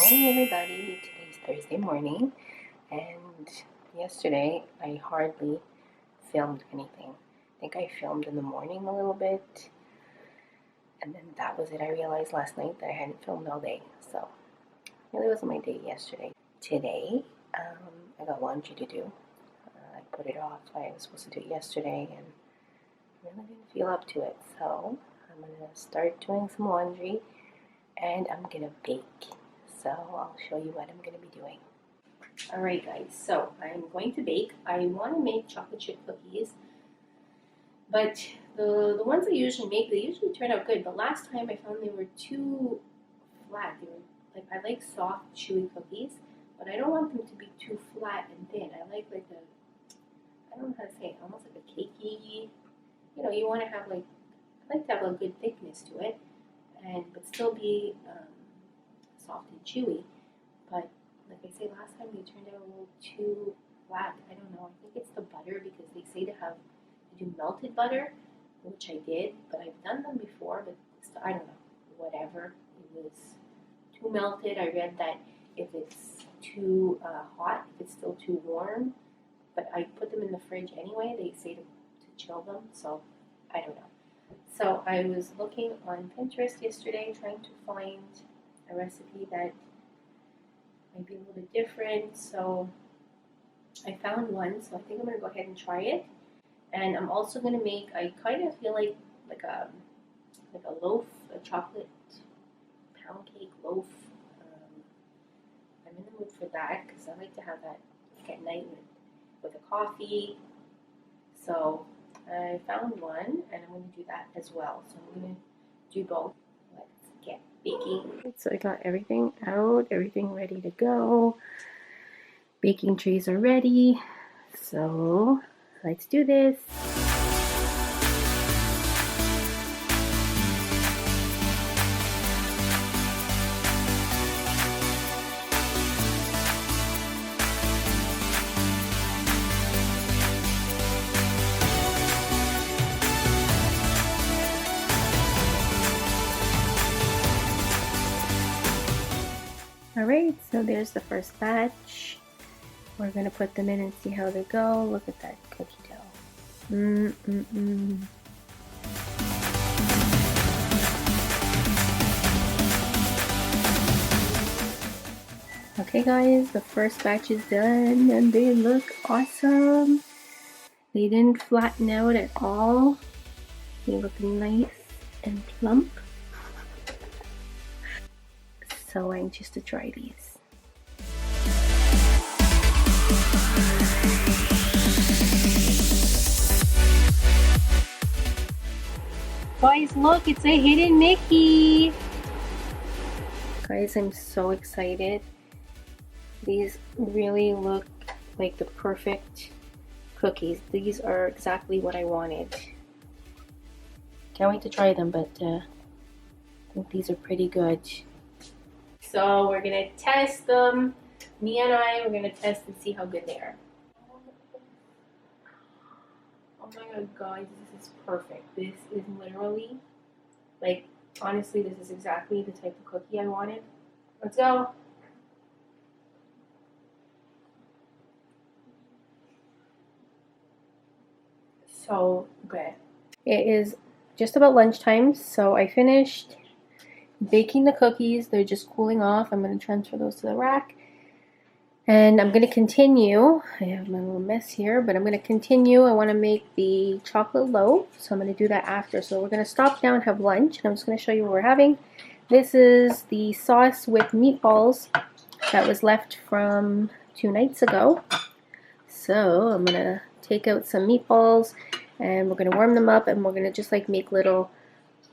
morning, everybody. Today's Thursday morning, and yesterday I hardly filmed anything. I think I filmed in the morning a little bit, and then that was it. I realized last night that I hadn't filmed all day, so it really wasn't my day yesterday. Today, I got laundry to do. I put it off. I was supposed to do it yesterday, and really didn't feel up to it, so I'm gonna start doing some laundry, and I'm gonna bake. So I'll show you what I'm going to be doing. Alright guys, so I'm going to bake. I want to make chocolate chip cookies, but the ones I usually make, they usually turn out good, but last time I found they were too flat. They were like, I like soft, chewy cookies, but I don't want them to be too flat and thin. I like a, I don't know how to say it, almost like a cakey, you know, you want to have like, I like to have a good thickness to it, but still be soft and chewy. But like I say, last time they turned out a little too flat. I don't know. I think it's the butter, because they say to do melted butter, which I did, but I've done them before, but I don't know. Whatever. It was too melted. I read that if it's too hot, if it's still too warm, but I put them in the fridge anyway. They say to chill them, so I don't know. So I was looking on Pinterest yesterday, trying to find a recipe that might be a little bit different. So I found one, so I think I'm going to go ahead and try it. And I'm also going to make, I kind of feel like a loaf, a chocolate pound cake loaf. I'm in the mood for that, because I like to have that at night with a coffee. So I found one, and I'm going to do that as well. So I'm going to do both. Let's get baking. So I got everything out, everything ready to go. Baking trays are ready. So let's do this. Alright, so there's the first batch. We're going to put them in and see how they go. Look at that cookie dough. Okay guys, the first batch is done and they look awesome. They didn't flatten out at all. They look nice and plump. So anxious to try these. Guys, look, it's a hidden Mickey. Guys, I'm so excited. These really look like the perfect cookies. These are exactly what I wanted. Can't wait to try them, but I think these are pretty good. So we're gonna test them. Mia and I, we're gonna test and see how good they are. Oh my god, guys, this is perfect. This is literally, like, honestly, this is exactly the type of cookie I wanted. Let's go. So good. It is just about lunchtime, so I finished baking the cookies. They're just cooling off. I'm going to transfer those to the rack. And I'm going to continue. I have my little mess here, but I'm going to continue. I want to make the chocolate loaf, so I'm going to do that after. So we're going to stop now and have lunch, and I'm just going to show you what we're having. This is the sauce with meatballs that was left from 2 nights ago. So I'm going to take out some meatballs, and we're going to warm them up, and we're going to just like make little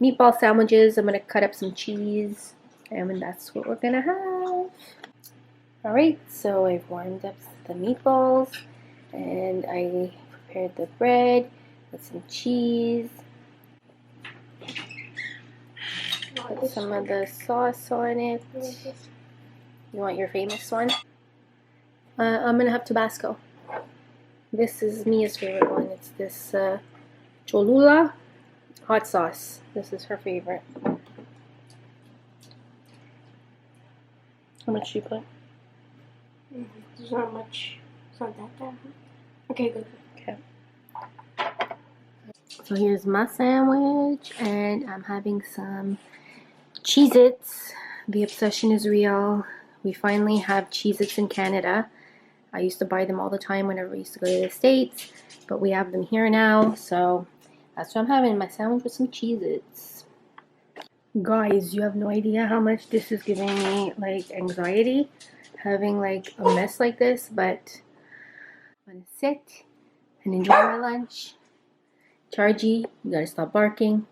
meatball sandwiches. I'm going to cut up some cheese, and that's what we're going to have. Alright, so I've warmed up the meatballs, and I prepared the bread with some cheese. Put some of the sauce on it. You want your famous one? I'm going to have Tabasco. This is Mia's favorite one. It's this Cholula hot sauce. This is her favorite. How much do you put? There's not much. It's not that bad. Okay, good. Okay. So here's my sandwich, and I'm having some Cheez-Its. The obsession is real. We finally have Cheez-Its in Canada. I used to buy them all the time whenever we used to go to the States, but we have them here now, so that's what I'm having, my sandwich with some Cheez-Its. Guys, you have no idea how much this is giving me, like, anxiety, having, like, a mess like this, but I'm gonna sit and enjoy my lunch. Chargy, you gotta stop barking,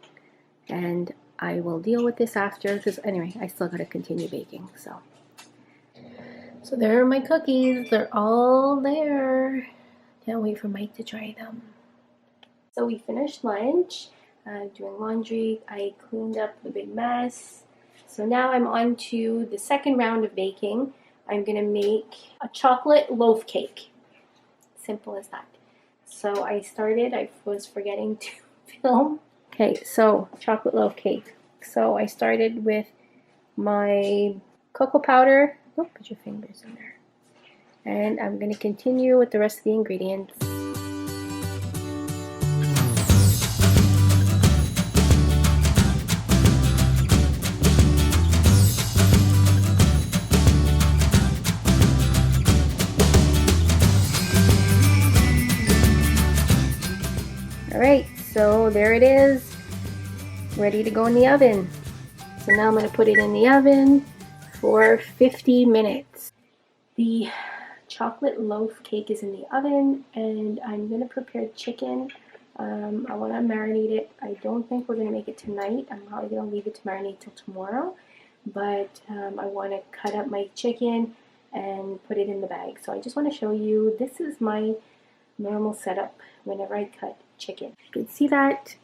and I will deal with this after, because anyway, I still gotta continue baking, so there are my cookies. They're all there. Can't wait for Mike to try them. So we finished lunch, doing laundry. I cleaned up the big mess. So now I'm on to the second round of baking. I'm gonna make a chocolate loaf cake. Simple as that. So I was forgetting to film. Okay, so chocolate loaf cake. So I started with my cocoa powder. Don't put your fingers in there. And I'm going to continue with the rest of the ingredients. Alright, so there it is. Ready to go in the oven. So now I'm going to put it in the oven for 50 minutes. The chocolate loaf cake is in the oven, and I'm going to prepare chicken. I want to marinate it. I don't think we're going to make it tonight. I'm probably going to leave it to marinate till tomorrow, but I want to cut up my chicken and put it in the bag. So I just want to show you, this is my normal setup whenever I cut chicken. You can see that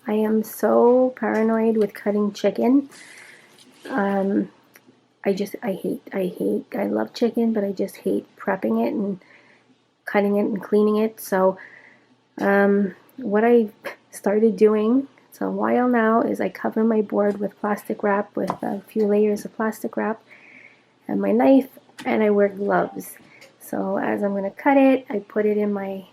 I am so paranoid with cutting chicken. I love chicken, but I just hate prepping it and cutting it and cleaning it. So what I started doing, it's a while now, is I cover my board with plastic wrap, with a few layers of plastic wrap, and my knife, and I wear gloves. So as I'm going to cut it, I put it in my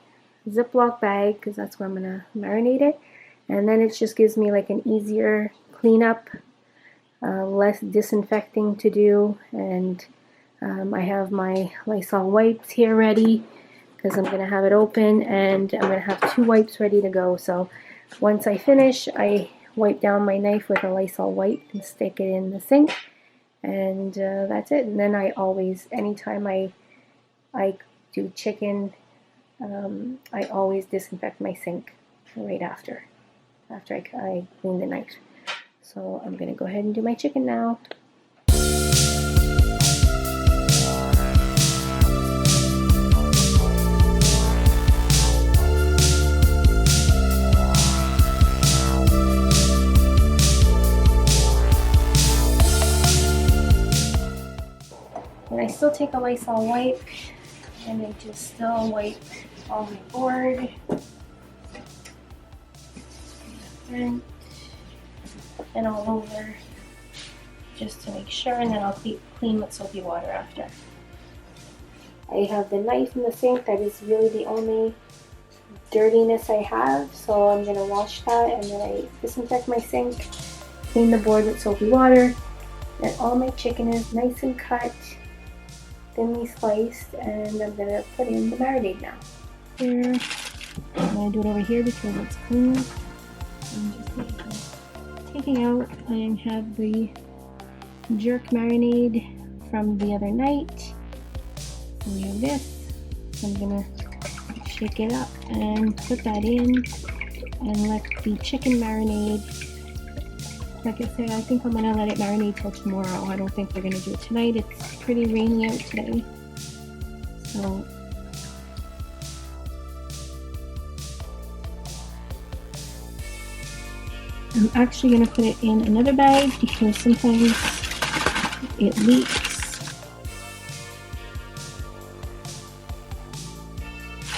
Ziploc bag, because that's where I'm going to marinate it, and then it just gives me like an easier cleanup. Less disinfecting to do, and I have my Lysol wipes here ready because I'm going to have it open, and I'm going to have 2 wipes ready to go. So once I finish, I wipe down my knife with a Lysol wipe and stick it in the sink, and that's it. And then I always, anytime I do chicken, I always disinfect my sink right after I clean the knife. So I'm going to go ahead and do my chicken now. And I still take a Lysol wipe, and I just still wipe all my board. And all over, just to make sure, and then I'll clean with soapy water after. I have the knife in the sink. That is really the only dirtiness I have, so I'm going to wash that, and then I disinfect my sink, clean the board with soapy water, and all my chicken is nice and cut, thinly sliced, and I'm going to put in the marinade now. Here, I'm going to do it over here because it's clean. I'm just taking out, and have the jerk marinade from the other night. So we have this. So I'm gonna shake it up and put that in, and let the chicken marinade. Like I said, I think I'm gonna let it marinate till tomorrow. I don't think we're gonna do it tonight. It's pretty rainy out today, so. I'm actually going to put it in another bag because sometimes it leaks.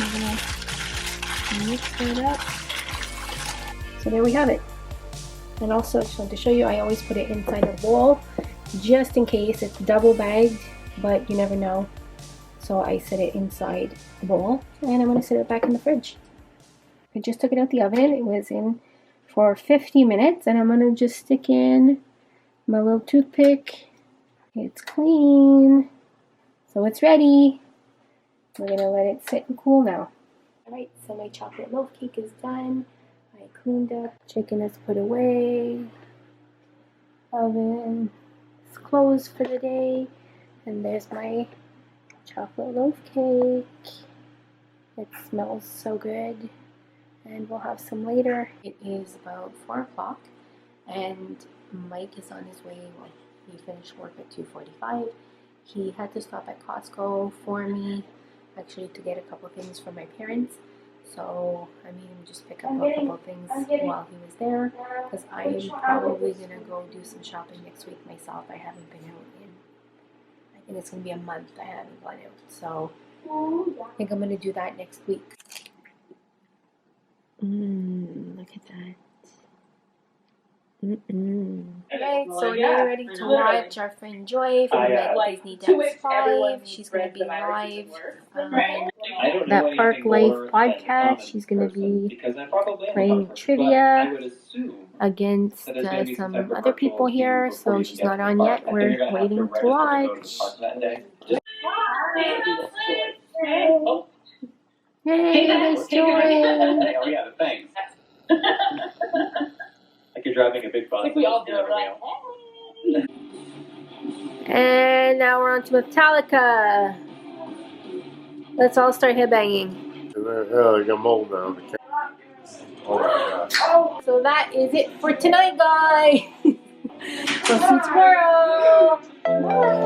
I'm going to mix that up. So there we have it. And also, I just wanted to show you, I always put it inside a bowl just in case. It's double bagged, but you never know. So I set it inside the bowl, and I'm going to set it back in the fridge. I just took it out the oven. It was in for 50 minutes, and I'm going to just stick in my little toothpick. It's clean, so it's ready. We're going to let it sit and cool now. Alright, so my chocolate loaf cake is done. I cleaned up, chicken is put away, oven is closed for the day, and there's my chocolate loaf cake. It smells so good, and we'll have some later. It is about 4 o'clock, and Mike is on his way. Well, he finished work at 2:45. He had to stop at Costco for me, actually, to get a couple things for my parents. So I made him just pick up a couple things while he was there, because I'm probably gonna go do some shopping next week myself. I haven't been out in, I think it's gonna be a month I haven't gone out. So I think I'm gonna do that next week. Look at that. Alright, so we're ready to watch our friend Joy from Disney Dance 5. She's going to be live on that Park Life podcast. She's going to be playing trivia against some other people here, so she's not on yet. We're waiting to watch. Hey, there's Joy! Yeah, thanks. Like you're driving a big bus. I think we all do it, right? And now we're on to Metallica. Let's all start headbanging. I got mold down. Oh my God. So that is it for tonight, guys. We'll see you tomorrow. Bye.